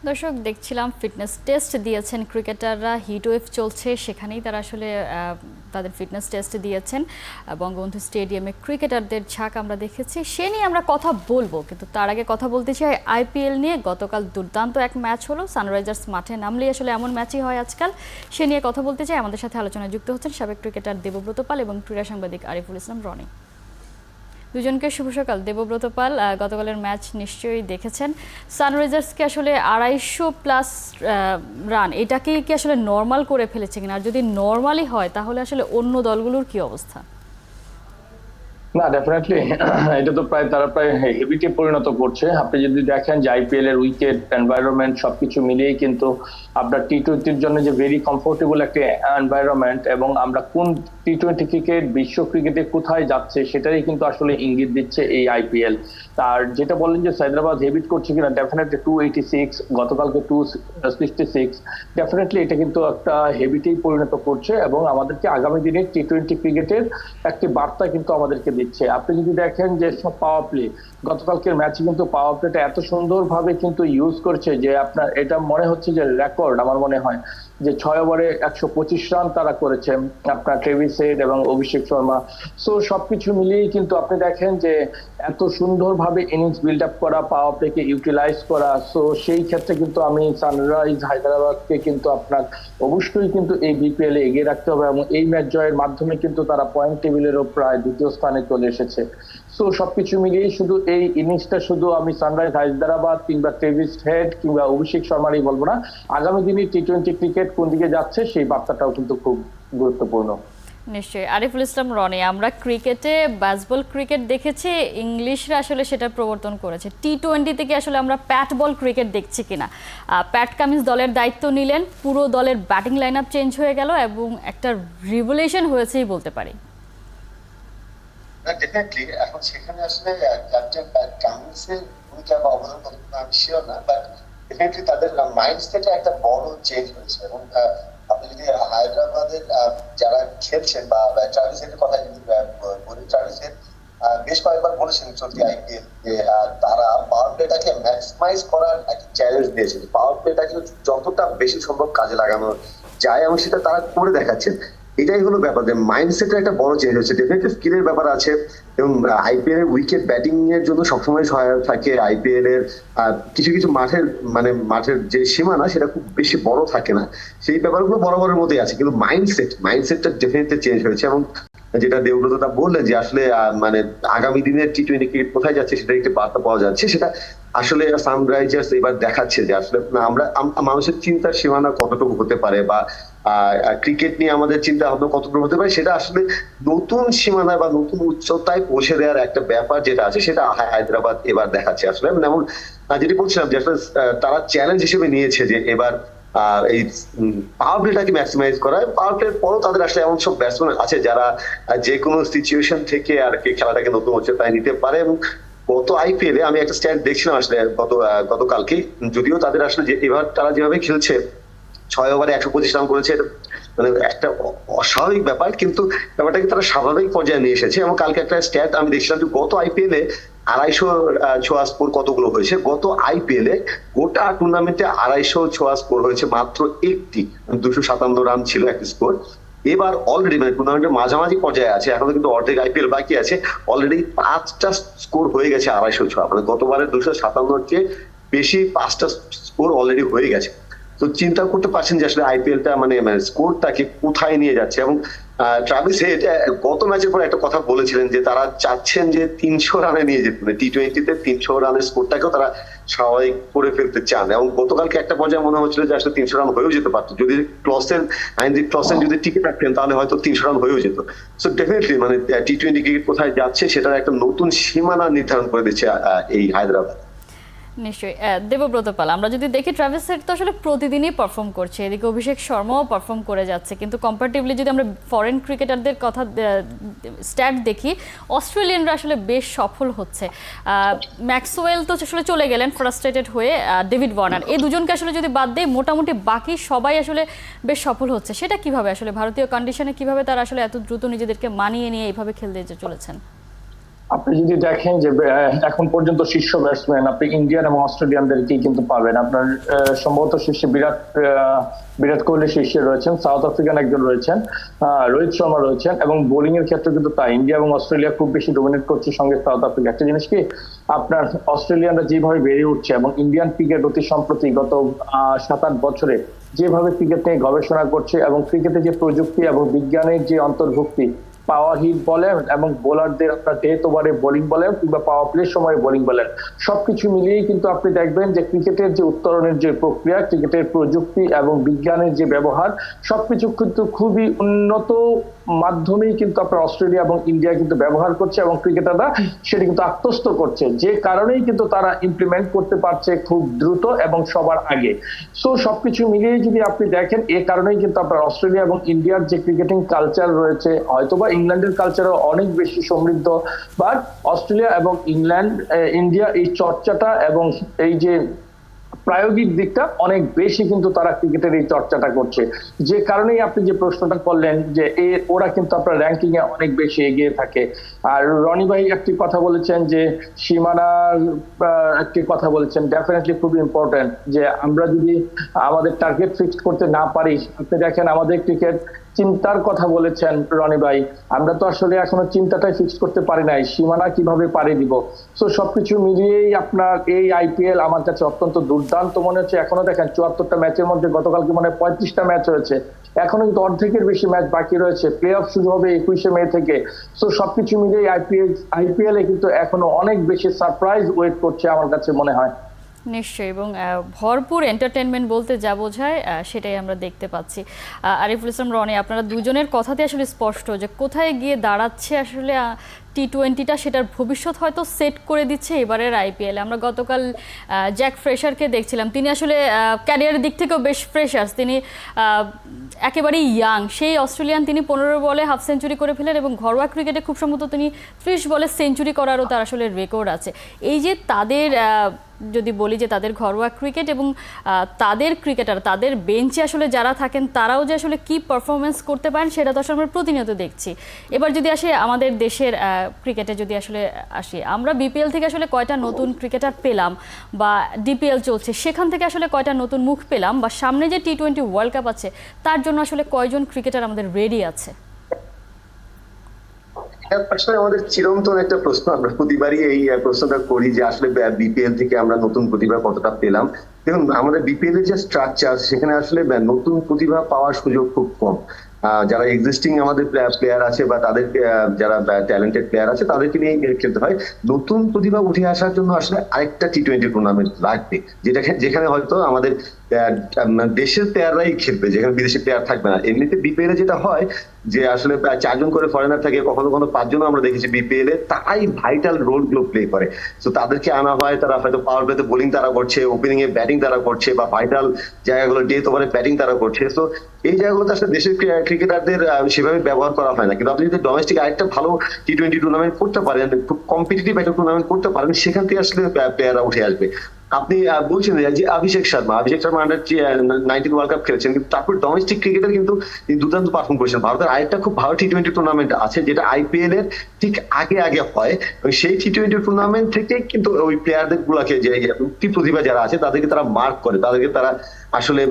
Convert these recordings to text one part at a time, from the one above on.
দর্শক দেখছিলাম fitness test দিয়েছেন ক্রিকেটাররা, হিটওয়েভ চলছে সেখানেই তারা আসলে তাদের ফিটনেস টেস্ট দিয়েছেন। বঙ্গবন্ধু স্টেডিয়ামে ক্রিকেটারদের ঝাঁক আমরা দেখেছি, সে নিয়ে আমরা কথা বলবো, কিন্তু তার আগে কথা বলতে চাই আইপিএল নিয়ে। গতকাল দুর্দান্ত এক ম্যাচ হলো, সানরাইজার্স মাঠে নামলেই আসলে এমন ম্যাচই হয় আজকাল। সে নিয়ে কথা বলতে চাই, আমাদের সাথে আলোচনায় যুক্ত হচ্ছেন সাবেক ক্রিকেটার দেবব্রত পাল এবং ক্রীড়া সাংবাদিক আরিফুল ইসলাম রনি। দুজনকে শুভ সকাল। দেবব্রত পাল, গতকালের ম্যাচ নিশ্চয়ই দেখেছেন। সানরাইজার্সকে আসলে 250+ রান, এটাকেই কি আসলে নর্মাল করে ফেলেছে কিনা? আর যদি নর্মালি হয় তাহলে আসলে অন্য দলগুলোর কি অবস্থা? না, ডেফিনেটলি এটা তো তারা প্রায় হেভিতে পরিণত করছে। আপনি যদি দেখেন যে আইপিএল এর উইকেট এনভায়রনমেন্ট সবকিছু মিলিয়েই কিন্তু আপনার টি-20-র জন্য যে ভেরি কমফোর্টেবল একটা এনভায়রনমেন্ট, এবং আমরা কোন টি-20 ক্রিকেট বিশ্ব ক্রিকেটে কোথায় যাচ্ছে সেটাই কিন্তু আসলে ইঙ্গিত দিচ্ছে এই আইপিএল। তার যেটা বললেন যে হায়দ্রাবাদ হেভিট করছে কিনা, ডেফিনেটলি 286, গতকালকে 266, ডেফিনেটলি এটা কিন্তু একটা হেভিটেই পরিণত করছে এবং আমাদেরকে আগামী দিনে টি-20 ক্রিকেটের একটি বার্তা কিন্তু আমাদেরকে দিচ্ছে। আপনি যদি দেখেন যে সব পাওয়ার প্লে, গতকালকের ম্যাচে কিন্তু পাওয়ার প্লেটা এত সুন্দরভাবে কিন্তু ইউজ করছে যে আপনার এটা মনে হচ্ছে যে রেকর্ড। আমার মনে হয় যে 6 ওভারে 125 রান তারা করেছে, আপনার ট্রেভিস হেড এবং অভিষেক শর্মা। সো সবকিছু মিলিয়েই কিন্তু আপনি দেখেন যে এত সুন্দরভাবে ইনিংস বিল্ড আপ করা, পাওয়ার প্লেকে ইউটিলাইজ করা। সো সেই ক্ষেত্রে কিন্তু আমি সানরাইজ হায়দ্রাবাদকে কিন্তু আপনার অবশ্যই কিন্তু এই বিপিএল এ এগিয়ে রাখতে হবে, এবং এই ম্যাচ জয়ের মাধ্যমে কিন্তু তারা পয়েন্ট টেবিলেরও প্রায় দ্বিতীয় স্থানে চলে এসেছে। সো সবকিছু মিলিয়ে শুধু এই ইনিংসটা শুধু আমি সানরাইজ হায়দ্রাবাদ কিংবা ট্রেভিস হেড কিংবা অভিষেক শর্মারই বলবো না, আগামী দিনে টি-20 ক্রিকেট কোন দিকে যাচ্ছে সেই বার্তাটাও কিন্তু খুব গুরুত্বপূর্ণ। নিশ্চয়ই। আরিফুল ইসলাম রনি, আমরা ক্রিকেটে ব্যাসবল ক্রিকেট দেখেছি, ইংলিশরা আসলে সেটা প্রবর্তন করেছে। টি-20 থেকে আসলে আমরা প্যাট বল ক্রিকেট দেখছি কিনা। প্যাট কামিন্স দলের দায়িত্ব নিলেন, পুরো দলের ব্যাটিং লাইন আপ চেঞ্জ হয়ে গেল এবং একটা রিভলিউশন হয়েছেই বলতে পারি। ডেফিনেটলি এখন সেখানে আসলে ক্যাপ্টেন প্যাট কামিন্সের ভূমিকা বা অবদান কতটুকু আমি শিওর না, বাট ডেফিনেটলি তাদের মাইন্ডসেটে একটা বড় চেঞ্জ হয়েছে। এবং আপনি যদি হায়দ্রাবাদের যারা খেলছেন বা ট্রাভিস হেডের কথা যদি বলি, ট্রাভিস হেড বেশ কয়েকবার বলেছেন চলতি আইপিএল যে তারা পাওয়ার প্লেটাকে ম্যাক্সিমাইজ করার একটা চ্যালেঞ্জ দিয়েছে, পাওয়ার প্লেটাকে যতটা বেশি সম্ভব কাজে লাগানো যায় এবং সেটা তারা করে দেখাচ্ছেন। এটাই হলো ব্যাপার যে মাইন্ডসেটের একটা বড় চেঞ্জ হচ্ছে। ডেফিনেটলি স্কিলের ব্যাপার আছে এবং আইপিএল এর উইকেট ব্যাটিং এর জন্য সবসময় সহায়ক থাকে। আইপিএল এর কিছু কিছু মাঠের যে সীমানা সেটা খুব বেশি বড় থাকে না, সেই ব্যাপারগুলো বরাবরের মধ্যেই আছে, কিন্তু মাইন্ডসেটটা ডেফিনেটলি চেঞ্জ হয়েছে। এবং যেটা দেবব্রতদা বললেন যে আসলে মানে আগামী দিনের টি-20 ক্রিকেট কোথায় যাচ্ছে সেটা একটি বার্তা পাওয়া যাচ্ছে, সেটা আসলে সানরাইজার্স এবার দেখাচ্ছে যে আসলে আমরা মানুষের চিন্তার সীমানা কতটুকু হতে পারে বা ক্রিকেট নিয়ে আমাদের চিন্তা ভাবনা কতটুকু হতে পারে সেটা আসলে নতুন সীমানায় বা নতুন উচ্চতায় পৌঁছে দেওয়ার একটা ব্যাপার যেটা আছে সেটা হায়দ্রাবাদ এবার দেখাচ্ছে আসলে। যেমন যেটি বলছিলাম যে আসলে তারা চ্যালেঞ্জ হিসেবে নিয়েছে যে এবার এই পাওয়ার প্লেটাকে ম্যাক্সিমাইজ করা। পাওয়ার প্লের পরও তাদের আসলে এমন সব ব্যাটসম্যান আছে যারা যে কোনো সিচুয়েশন থেকে আর কি খেলাটাকে নতুন উচ্চতায় নিতে পারে। এবং গত আইপিএল এ আমি একটা স্ট্যাট দেখছিলাম আসলে গতকালকে, যদিও তাদের আসলে এবার তারা যেভাবে খেলছে 6 ওভারে 125 রান করেছে, মানে একটা অস্বাভাবিক ব্যাপার, কিন্তু ব্যাপারটাকে তারা স্বাভাবিক পর্যায়ে নিয়ে এসেছে। এবং কালকে একটা স্ট্যাট আমি দেখছিলাম যে গত আইপিএল এ 250 ছোঁয়া স্কোর কতগুলো হয়েছে, গত আইপিএল এ গোটা টুর্নামেন্টে 250 ছোঁয়া স্কোর হয়েছে মাত্র একটি, 257 রান ছিল একটা স্কোর। এবার অলরেডি মানে টুর্নামেন্টের মাঝামাঝি পর্যায়ে আছে, এখনো কিন্তু অর্ধেক আইপিএল বাকি আছে, অলরেডি 5টা স্কোর হয়ে গেছে 250 ছোঁয়া, মানে গতবারের 257-র চেয়ে বেশি 5টা স্কোর অলরেডি হয়ে গেছে। তো চিন্তা করতে পারছেন যে আসলে আইপিএলটা মানে স্কোরটাকে কোথায় নিয়ে যাচ্ছে। এবং ট্রাভিস হেড গত ম্যাচের পর একটা কথা বলেছিলেন যে তারা চাচ্ছেন যে 300 রানে নিয়ে যেতে, টি-20-তে 300 রানের স্কোরটাকেও তারা স্বাভাবিক করে ফেলতে চান। এবং গতকালকে একটা পর্যায়ে মনে হচ্ছিল যে আসলে 300 রান হয়েও যেতে পারতো, যদি ক্লসেন যদি টিকে থাকতেন তাহলে হয়তো 300 রান হয়েও যেত। সো ডেফিনেটলি মানে টি-20 ক্রিকেট কোথায় যাচ্ছে সেটার একটা নতুন সীমানা নির্ধারণ করে দিচ্ছে এই হায়দ্রাবাদ। নিশ্চয়ই। দেবব্রত পাল, আমরা যদি দেখি ট্রাভিস হেড তো আসলে প্রতিদিনই পারফর্ম করছে, এদিকে অভিষেক শর্মাও পারফর্ম করে যাচ্ছে, কিন্তু কম্পারেটিভলি যদি আমরা ফরেন ক্রিকেটারদের কথা স্ট্যাট দেখি, অস্ট্রেলিয়ানরা আসলে বেশ সফল হচ্ছে। ম্যাক্সওয়েল তো আসলে চলে গেলেন ফ্রাস্ট্রেটেড হয়ে, ডেভিড ওয়ার্নার, এই দুজনকে আসলে যদি বাদ দেয় মোটামুটি বাকি সবাই আসলে বেশ সফল হচ্ছে। সেটা কিভাবে আসলে ভারতীয় কন্ডিশনে কিভাবে তারা আসলে এত দ্রুত নিজেদেরকে মানিয়ে নিয়ে এইভাবে খেলতে চলেছেন? আপনি যদি দেখেন যে এখন পর্যন্ত শীর্ষ ব্যাটসম্যান আপনি ইন্ডিয়ান এবং অস্ট্রেলিয়ানদেরকেই কিন্তু পাবেন। আপনার সম্ভবত শীর্ষে বিরাট কোহলি শীর্ষে রয়েছেন, সাউথ আফ্রিকান একজন রয়েছেন, রোহিত শর্মা রয়েছেন, এবং বোলিং এর ক্ষেত্রে কিন্তু তাই ইন্ডিয়া এবং অস্ট্রেলিয়া খুব বেশি ডোমিনেট করছে, সঙ্গে সাউথ আফ্রিকা। একটা জিনিস কি, আপনার অস্ট্রেলিয়ানরা যেভাবে বেড়ে উঠছে এবং ইন্ডিয়ান ক্রিকেট অতি সম্প্রতি গত 7-8 বছরে যেভাবে ক্রিকেট নিয়ে গবেষণা করছে এবং ক্রিকেটে যে প্রযুক্তি এবং বিজ্ঞানের যে অন্তর্ভুক্তি, পাওয়ার হিট বলেন এবং বোলারদের আপনার ডেথ ওভারে বোলিং বলেন কিংবা পাওয়ার প্লের সময় বোলিং বলেন, সবকিছু মিলিয়েই কিন্তু আপনি দেখবেন যে ক্রিকেটের যে উত্তরণের যে প্রক্রিয়া, ক্রিকেটের প্রযুক্তি এবং বিজ্ঞানের যে ব্যবহার, সবকিছু কিন্তু খুবই উন্নত মাধ্যমেই কিন্তু আপনার অস্ট্রেলিয়া এবং ইন্ডিয়া কিন্তু ব্যবহার করছে এবং ক্রিকেটাররা সেটা কিন্তু আত্মস্থ করছে, যে কারণেই কিন্তু তারা ইমপ্লিমেন্ট করতে পারছে খুব দ্রুত এবং সবার আগে। সো সবকিছু মিলিয়ে যদি আপনি দেখেন, এ কারণেই কিন্তু আপনার অস্ট্রেলিয়া এবং ইন্ডিয়ার যে ক্রিকেটিং কালচার রয়েছে, হয়তোবা ইংল্যান্ডের কালচারও অনেক বেশি সমৃদ্ধ, বাট অস্ট্রেলিয়া এবং ইন্ডিয়া এই চর্চাটা এবং এই যে প্রায়োগিক দিকটা অনেক বেশি কিন্তু তারা ক্রিকেটের এই চর্চাটা করছে, যে কারণেই আপনি যে প্রশ্নটা করলেন যে ওরা কিন্তু আপনার র্যাঙ্কিং এ অনেক বেশি এগিয়ে থাকে। আর রনি ভাই একটি কথা বলেছেন যে সীমানার একটি কথা বলেছেন, ডেফিনেটলি খুবই ইম্পর্টেন্ট যে আমরা যদি আমাদের টার্গেট ফিক্সড করতে না পারি, আপনি দেখেন আমাদের ক্রিকেট চিন্তার কথা বলেছেন রনি ভাই, আমরা তো আসলে এখনো চিন্তাটাই ফিক্স করতে পারি নাই, সীমানা কিভাবে পাড়ি দিব। তো সবকিছু মিলিয়েই আপনার এই আইপিএল আমার কাছে অত্যন্ত দুর্দান্ত মনে হচ্ছে। এখনো দেখেন 74টা ম্যাচের মধ্যে গতকালকে মানে 35টা ম্যাচ হয়েছে, এখনো কিন্তু অর্ধেকের বেশি ম্যাচ বাকি রয়েছে, প্লে অফ শুরু হবে 21শে মে থেকে। তো সবকিছু মিলিয়ে আইপিএল এ কিন্তু এখনো অনেক বেশি সারপ্রাইজ ওয়েট করছে আমার কাছে মনে হয়। নিশ্চয়ই, এবং ভরপুর এন্টারটেনমেন্ট বলতে যা বোঝায় সেটাই আমরা দেখতে পাচ্ছি। আরিফুল ইসলাম রনি, আপনারা দুজনের কথাতে আসলে স্পষ্ট যে কোথায় গিয়ে দাঁড়াচ্ছে আসলে টি-20টা, সেটার ভবিষ্যৎ হয়তো সেট করে দিচ্ছে এবারের আইপিএলে। আমরা গতকাল জ্যাক ফ্রেশারকে দেখছিলাম, তিনি আসলে ক্যারিয়ারের দিক থেকেও বেশ ফ্রেশার্স, তিনি একেবারেই ইয়াং। সেই অস্ট্রেলিয়ান, তিনি 15 বলে হাফ সেঞ্চুরি করে ফেলেন এবং ঘরোয়া ক্রিকেটে খুব সম্ভবত তিনি 30 বলে সেঞ্চুরি করারও তার আসলে রেকর্ড আছে। এই যে তাদের যদি বলি যে তাদের ঘরোয়া ক্রিকেট এবং তাদের ক্রিকেটার, তাদের বেঞ্চে আসলে যারা থাকেন তারাও যে আসলে কি পারফরমেন্স করতে পারেন সেটা তো আসলে আমরা প্রতিনিয়ত দেখছি। এবার যদি আসে আমাদের দেশের ক্রিকেটে যদি আসলে আসি, আমরা বিপিএল থেকে আসলে কয়টা নতুন ক্রিকেটার পেলাম, বা ডিপিএল চলছে সেখান থেকে আসলে কয়টা নতুন মুখ পেলাম, বা সামনে যে টি-20 ওয়ার্ল্ড কাপ আছে তার জন্য আসলে কয়জন ক্রিকেটার আমাদের রেডি আছে? আসলে আমাদের চিরন্তন একটা প্রশ্ন, আমরা প্রতিবারই এই প্রশ্নটা করি যে আসলে বিপিএল থেকে আমরা নতুন প্রতিভা কতটা পেলাম। দেখুন, আমাদের বিপিএল এর যে স্ট্রাকচার, সেখানে আসলে নতুন প্রতিভা পাওয়ার সুযোগ খুব কম। যারা এক্সিস্টিং আমাদের প্লেয়ার আছে বা তাদের যারা ট্যালেন্টেড প্লেয়ার আছে তাদেরকে নিয়ে খেলতে হয়। নতুন প্রতিভা উঠে আসার জন্য আসলে আরেকটা টি-20 টুর্নামেন্ট লাগবে, যেখানে হয়তো আমাদের দেশের প্লেয়াররাই খেলবে, যেখানে বিদেশি প্লেয়ার থাকবে না। এমনিতে বিপিএল এ যেটা হয় যে আসলে 4জন করে ফরেনার থাকে, কখনো কখনো 5জনও আমরা দেখেছি বিপিএল এ, তারাই ভাইটাল রোল গুলো প্লে করে। তো তাদেরকে আনা হয়, তারা হয়তো পাওয়ার প্লেতে বোলিং তারা করছে, ওপেনিং এ ব্যাটিং তারা করছে, বা ভাইটাল জায়গাগুলো ডেথ ওভারে ব্যাটিং তারা করছে। তো এই জায়গাগুলোতে আসলে দেশের ক্রিকেটারদের সেভাবে ব্যবহার করা হয় না। কিন্তু আপনি যদি ডোমেস্টিক আরেকটা ভালো টি-20 টুর্নামেন্ট করতে পারেন, খুব কম্পিটিটিভ একটা টুর্নামেন্ট করতে পারেন, সেখান থেকে আসলে প্লেয়াররা উঠে আসবে। আপনি বলছেন যে Abhishek Sharma under-19 world cup খেলেছেন, কিন্তু তারপর ডোমেস্টিক ক্রিকেটার কিন্তু দুর্দান্ত পারফর্ম করেছেন। ভারতের আরেকটা খুব ভালো টি-20 টুর্নামেন্ট আছে, যেটা আইপিএল এর ঠিক আগে আগে হয়। সেই টি-20 টুর্নামেন্ট থেকে কিন্তু ওই প্লেয়ারদের গুলাকে, যে প্রতিভা যারা আছে তাদেরকে তারা মার্ক করে, তাদেরকে তারা আসলে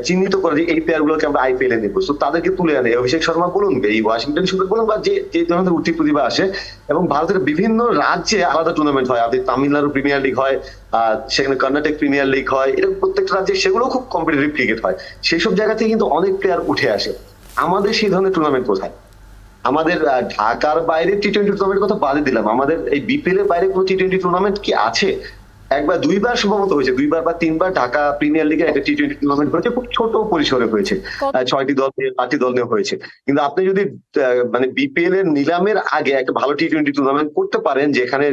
চিহ্নিত করে যে এই প্লেয়ার গুলোকে আমরা আইপিএল এ নেবো। তো তাদেরকে তুলে আনে অভিষেক শর্মা বলুন, এই ওয়াশিংটন সুন্দর বলুন, বা যে ধরনের উঠতি প্রতিভা আসে। এবং ভারতের বিভিন্ন রাজ্যে আলাদা টুর্নামেন্ট হয়, আপনি তামিলনাড়ু প্রিমিয়ার লিগ হয়, সেখানে কর্ণাটক প্রিমিয়ার লিগ হয়, এরকম প্রত্যেকটা রাজ্যে সেগুলো খুব কম্পিটিটিভ ক্রিকেট হয়। সেই সব জায়গা থেকে কিন্তু অনেক প্লেয়ার উঠে আসে। আমাদের সেই ধরনের টুর্নামেন্ট কোথায়? আমাদের ঢাকার বাইরে টি-20 টুর্নামেন্ট কথা বাদে দিলাম, আমাদের এই বিপিএল এর বাইরে কোনো টি-20 টুর্নামেন্ট কি আছে? একবার দুইবার সম্ভবত হয়েছে, 2বার বা 3বার ঢাকা প্রিমিয়ার লিগে একটা টি-20 টুর্নামেন্ট হয়েছে, খুব ছোট পরিসরে হয়েছে, 6টি দল নিয়ে 8টি দল নিয়ে হয়েছে। কিন্তু আপনি যদি মানে বিপিএল এর নিলামের আগে একটা ভালো টি-20 টুর্নামেন্ট করতে পারেন, যেখানে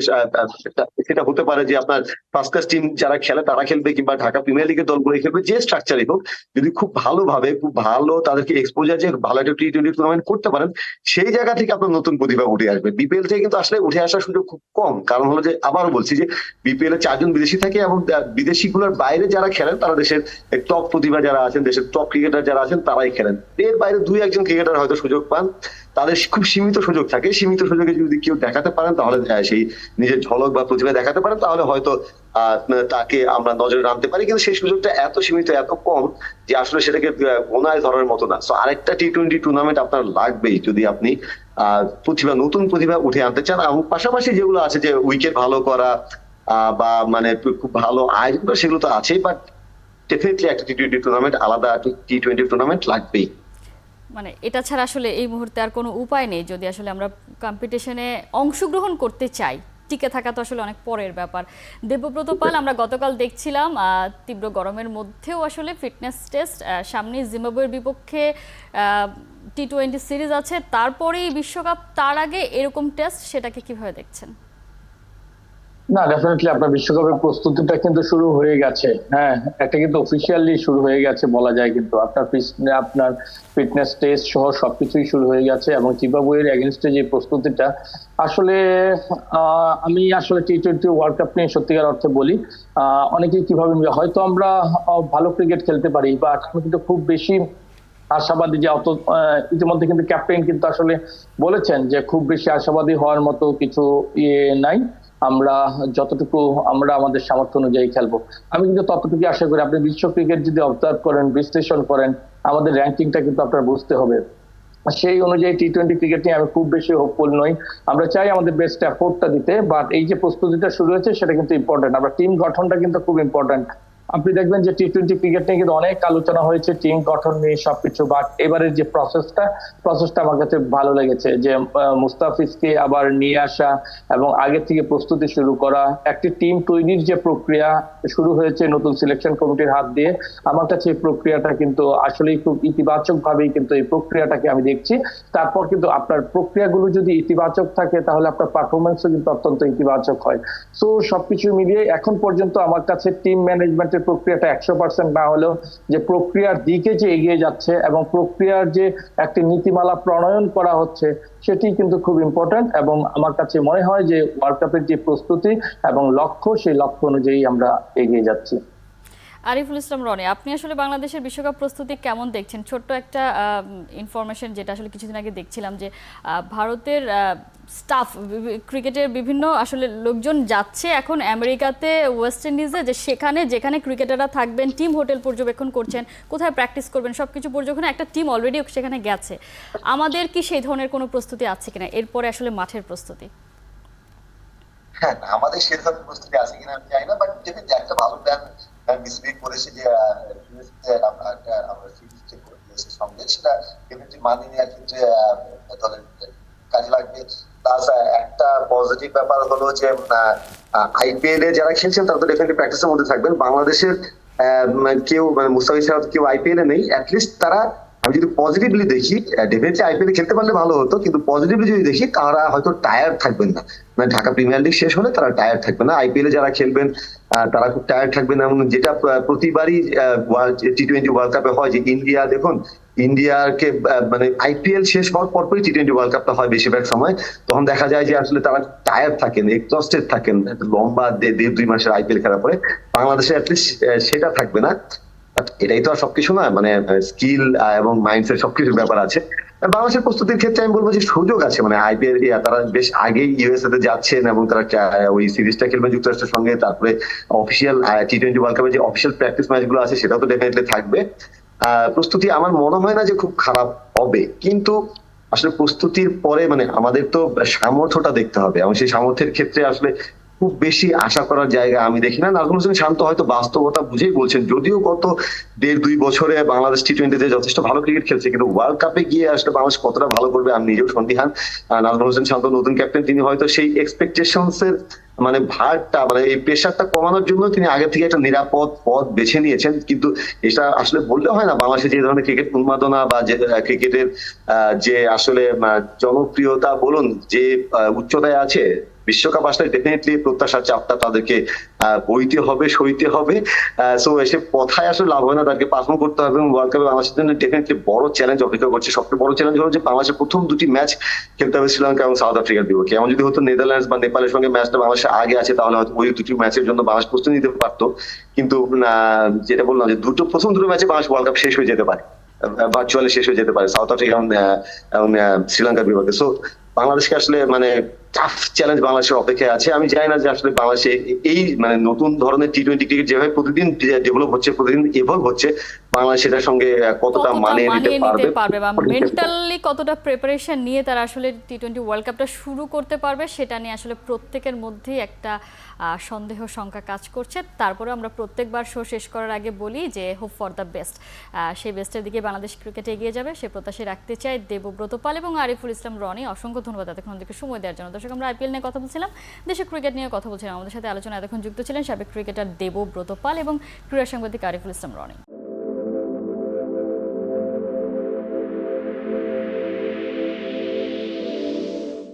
সেটা হতে পারে যে আপনার ফার্স্ট ক্লাস টিম যারা খেলে তারা খেলবে, কিংবা ঢাকা প্রিমিয়ার লিগের দলগুলো খেলবে, যে স্ট্রাকচারই হোক, যদি খুব ভালোভাবে খুব ভালো তাদেরকে এক্সপোজার, যে ভালো একটা টি-20 টুর্নামেন্ট করতে পারেন, সেই জায়গা থেকে আপনার নতুন প্রতিভা উঠে আসবে। বিপিএল থেকে কিন্তু আসলে উঠে আসার সুযোগ খুব কম, কারণ হলো যে, আবারও বলছি যে বিপিএল এর 4জন 5 জন বিদেশি থাকে, এবং বিদেশিগুলোর বাইরে যারা খেলেন তারা দেশের টপ প্রতিভা যারা আছেন, দেশের টপ ক্রিকেটার যারা আছেন তারাই খেলেন। এর বাইরে 2-1 জন ক্রিকেটার হয়তো সুযোগ পান, তাদের খুব সীমিত সুযোগ থাকে। সীমিত সুযোগে যদি কেউ দেখাতে পারেন তাহলে সেই নিজের ঝলক বা প্রতিভা দেখাতে পারেন তাহলে হয়তো তাকে আমরা নজরে আনতে পারি, কিন্তু সেই সুযোগটা এত সীমিত, এত কম যে আসলে সেটাকে গোনায় ধরার মতো না। সো আরেকটা টি-20 টুর্নামেন্ট আপনার লাগবেই যদি আপনি নতুন প্রতিভা উঠে আনতে চান। এবং পাশাপাশি যেগুলো আছে যে উইকেট ভালো করা বা মানে খুব ভালো আয়োজন, সেগুলো তো আছেই, বাট ডেফিনেটলি একটা টি-20 টুর্নামেন্ট, আলাদা টি-20 টুর্নামেন্ট লাগবেই। মানে এটা ছাড়া আসলে এই মুহূর্তে আর কোনো উপায় নেই যদি আসলে আমরা কম্পিটিশনে অংশগ্রহণ করতে চাই। টিকে থাকা তো আসলে অনেক পরের ব্যাপার। দেবব্রত পাল, আমরা গতকাল দেখছিলাম তীব্র গরমের মধ্যেও আসলে ফিটনেস টেস্ট, সামনে জিম্বাবুয়ের বিপক্ষে টি-20 সিরিজ আছে, তারপরেই বিশ্বকাপ, তার আগে এরকম টেস্ট, সেটাকে কিভাবে দেখছেন? না, ডেফিনেটলি আপনার বিশ্বকাপের প্রস্তুতিটা কিন্তু শুরু হয়ে গেছে। হ্যাঁ, একটা কিন্তু অফিসিয়ালি শুরু হয়ে গেছে বলা যায়, কিন্তু আপনার ফিটনেস টেস্ট সহ সবকিছুই শুরু হয়ে গেছে। এবং জিম্বাবুয়ের এগেনস্টে যে প্রস্তুতিটা আসলে আমি আসলে টি-20 ওয়ার্ল্ড কাপ নিয়ে সত্যিকার অর্থে বলি, অনেকেই কিভাবে হয়তো আমরা ভালো ক্রিকেট খেলতে পারি, বাট আমি কিন্তু খুব বেশি আশাবাদী যে ইতিমধ্যে কিন্তু ক্যাপ্টেন কিন্তু আসলে বলেছেন যে খুব বেশি আশাবাদী হওয়ার মতো কিছু নাই, আমরা যতটুকু আমরা আমাদের সামর্থ্য অনুযায়ী খেলবো। আমি কিন্তু ততটুকু আশা করি। আপনি বিশ্ব ক্রিকেট যদি অবজার্ভ করেন, বিশ্লেষণ করেন, আমাদের র্যাঙ্কিংটা কিন্তু আপনার বুঝতে হবে। সেই অনুযায়ী টি-20 ক্রিকেট নিয়ে আমি খুব বেশি হোপফুল নই। আমরা চাই আমাদের বেস্ট এফোর্টটা দিতে, বাট এই যে প্রস্তুতিটা শুরু হয়েছে সেটা কিন্তু ইম্পর্টেন্ট। আমরা টিম গঠনটা কিন্তু খুব ইম্পর্টেন্ট। আপনি দেখবেন যে টি-20 ক্রিকেট নিয়ে কিন্তু অনেক আলোচনা হয়েছে টিম গঠন নিয়ে সবকিছু, বাট এবারের যে প্রসেসটা আমার কাছে ভালো লেগেছে, যে মুস্তাফিজকে আবার নিয়ে আসা এবং আগে থেকে প্রস্তুতি শুরু করা, একটি টিম তৈরির যে প্রক্রিয়া শুরু হয়েছে নতুন সিলেকশন কমিটির হাত দিয়ে, আমার কাছে এই প্রক্রিয়াটা কিন্তু আসলেই খুব ইতিবাচক ভাবেই কিন্তু এই প্রক্রিয়াটাকে আমি দেখছি। তারপর কিন্তু আপনার প্রক্রিয়াগুলো যদি ইতিবাচক থাকে তাহলে আপনার পারফরমেন্সও কিন্তু অত্যন্ত ইতিবাচক হয়। সো সবকিছু মিলিয়ে এখন পর্যন্ত আমার কাছে টিম ম্যানেজমেন্টের প্রক্রিয়াটা 100% না হলেও যে প্রক্রিয়ার দিকে যে এগিয়ে যাচ্ছে এবং প্রক্রিয়ার যে একটি নীতিমালা প্রণয়ন করা হচ্ছে সেটি কিন্তু খুব ইম্পর্টেন্ট। এবং আমার কাছে মনে হয় যে ওয়ার্ল্ড কাপের যে প্রস্তুতি এবং লক্ষ্য, সেই লক্ষ্য অনুযায়ী আমরা এগিয়ে যাচ্ছি। আরিফুল ইসলাম রনি, আপনি আসলে বাংলাদেশের বিশ্বকাপ প্রস্তুতি কেমন দেখছেন? ছোট্ট একটা ইনফরমেশন যেটা আসলে কিছুদিন আগে দেখছিলাম যে ভারতের স্টাফ, ক্রিকেটের বিভিন্ন আসলে লোকজন যাচ্ছে এখন আমেরিকাতে, ওয়েস্ট ইন্ডিজে, যে যেখানে ক্রিকেটাররা থাকবেন, টিম হোটেল পর্যবেক্ষণ করছেন, কোথায় প্র্যাকটিস করবেন সবকিছু পর্যবেক্ষণে একটা টিম অলরেডি সেখানে গেছে। আমাদের কি সেই ধরনের কোনো প্রস্তুতি আছে কিনা এরপরে আসলে মাঠের প্রস্তুতি? হ্যাঁ, আমাদের সে ধরনের প্রস্তুতি আছে কিনা আমি জানি না, বাট একটা ভালো প্ল্যান বিসিবি করেছে যে আমরা সিরিজ চেক করে দিয়েছে সঙ্গে, সেটা ডেফিনেটলি মানিয়ে নেওয়ার ক্ষেত্রে দলের কাজে লাগবে। প্লাস একটা পজিটিভ ব্যাপার হলো যে আইপিএল এ যারা খেলছেন তারা তো ডেফিনেটলি প্র্যাকটিসের মধ্যে থাকবেন। বাংলাদেশের কেউ মানে মুস্তাফিজ ছাড়া কেউ আইপিএল এ নেই। অ্যাটলিস্ট তারা, আমি যদি পজিটিভলি দেখি, ডেফিনেটলি আইপিএল খেলতে পারলে ভালো হতো, কিন্তু পজিটিভলি যদি দেখি তারা হয়তো টায়ার্ড থাকবেন না। মানে ঢাকা প্রিমিয়ার লিগ শেষ হলে তারা টায়ার্ড থাকবে না, আইপিএল এ যারা খেলবেন তারা খুব টায়ার্ড থাকবেন। এবং যেটা প্রতিবারই টি-20 ওয়ার্ল্ড কাপে হয় যে ইন্ডিয়া, দেখুন ইন্ডিয়াকে মানে আইপিএল শেষ হওয়ার পরপরই টি-20 ওয়ার্ল্ড কাপটা হয় বেশিরভাগ সময়, তখন দেখা যায় যে আসলে তারা টায়ার্ড থাকেন, এক্সস্টেড থাকেন, লম্বা 1.5-2 মাসের আইপিএল খেলার পরে। বাংলাদেশে অ্যাটলিস্ট সেটা থাকবে না। এটাই তো আর সবকিছু না, মানে স্কিল এবং মাইন্ডসেট সবকিছুর ব্যাপার আছে। বাংলাদেশের প্রস্তুতির ক্ষেত্রে আমি বলবো যে সুযোগ আছে, মানে আইপিএল তারা বেশ আগেই ইউএসএ তে যাচ্ছেন এবং তারা ওই সিরিজটা খেলবেন যুক্তরাষ্ট্রের সঙ্গে, তারপরে অফিসিয়াল টি-20 ওয়ার্ল্ড কাপের যে অফিসিয়াল প্র্যাকটিস ম্যাচগুলো আছে সেটাও তো ডেফিনেটলি থাকবে। প্রস্তুতি আমার মনে হয় না যে খুব খারাপ হবে, কিন্তু আসলে প্রস্তুতির পরে মানে আমাদের তো সামর্থ্যটা দেখতে হবে, এবং সেই সামর্থ্যের ক্ষেত্রে আসলে খুব বেশি আশা করার জায়গা আমি দেখি না। নাজমুল হোসেন শান্ত হয়তো বাস্তবতা বুঝেই বলছেন, যদিও গত 1.5-2 বছরে বাংলাদেশ টি-20তে যথেষ্ট ভালো ক্রিকেট খেলছে, কিন্তু ওয়ার্ল্ড কাপে গিয়ে আসলে বাংলাদেশ কতটা ভালো করবে আমি নিজেও সন্দিহান। নাজমুল হোসেন শান্ত নতুন ক্যাপ্টেন, তিনি হয়তো সেই এক্সপেকটেশনস এর মানে ভারটা, মানে এই প্রেশারটা কমানোর জন্য তিনি আগে থেকে একটা নিরাপদ পথ বেছে নিয়েছেন। কিন্তু এটা আসলে বললে হয় না, বাংলাদেশে যে ধরনের ক্রিকেট উন্মাদনা বা যে ক্রিকেটের যে আসলে জনপ্রিয়তা বলুন যে উচ্চতায় আছে, বিশ্বকাপ আসলে ডেফিনেটলি প্রত্যাশার চাপটা তাদেরকে বইতে হবে, সইতে হবে। সো এসে কথায় আসলে লাভ হয় না, তাদেরকে পারফর্ম করতে হবে। এবং ওয়ার্ল্ড কাপে বাংলাদেশের জন্য ডেফিনেটলি বড় চ্যালেঞ্জ অপেক্ষা করছে। সবচেয়ে বড় চ্যালেঞ্জ হলো যে বাংলাদেশের প্রথম দুটি ম্যাচ খেলতে হবে শ্রীলঙ্কা এবং সাউথ আফ্রিকার বিপক্ষে। এমন যদি হতো নেদারল্যান্ডস বা নেপালের সঙ্গে ম্যাচটা বাংলাদেশের আগে আছে, তাহলে হয়তো ওই দুটি ম্যাচের জন্য বাংলাদেশ প্রস্তুতি নিতে পারতো। কিন্তু যেটা বললাম যে প্রথম দুটো ম্যাচে বাংলাদেশ ওয়ার্ল্ড কাপ শেষ হয়ে যেতে পারে, ভার্চুয়ালি শেষ হয়ে যেতে পারে সাউথ আফ্রিকা এবং শ্রীলঙ্কার বিপক্ষে। সো বাংলাদেশকে আসলে মানে টাফ চ্যালেঞ্জ বাংলাদেশের অপেক্ষায় আছে। আমি জানি না যে আসলে বাংলাদেশে এই মানে নতুন ধরনের টি-20 ক্রিকেট যেভাবে প্রতিদিন ডেভেলপ হচ্ছে, প্রতিদিন ইভলভ হচ্ছে, বাংলাদেশ সেটার সঙ্গে কতটা মানিয়ে নিতে পারবে বা মেন্টালি কতটা প্রিপারেশন নিয়ে তারা আসলে টি-20 ওয়ার্ল্ড কাপটা শুরু করতে পারবে, সেটা নিয়ে আসলে প্রত্যেকের মধ্যেই একটা সন্দেহ শঙ্কা কাজ করছে। তারপরে আমরা প্রত্যেকবার শো শেষ করার আগে বলি যে হোপ ফর দ্য বেস্ট, সেই বেস্টের দিকে বাংলাদেশ ক্রিকেটে এগিয়ে যাবে সে প্রত্যাশা রাখতে চাই। দেবব্রত পাল এবং আরিফুল ইসলাম রনি, অসংখ্য ধন্যবাদ এতক্ষণ থেকে সময় দেওয়ার জন্য। দর্শক, আমরা আইপিএল নিয়ে কথা বলছিলাম, দেশের ক্রিকেট নিয়ে কথা বলছিলাম। আমাদের সাথে আলোচনা এতক্ষণ যুক্ত ছিলেন সাবেক ক্রিকেটার দেবব্রত পাল এবং ক্রীড়া সাংবাদিক আরিফুল ইসলাম রনি।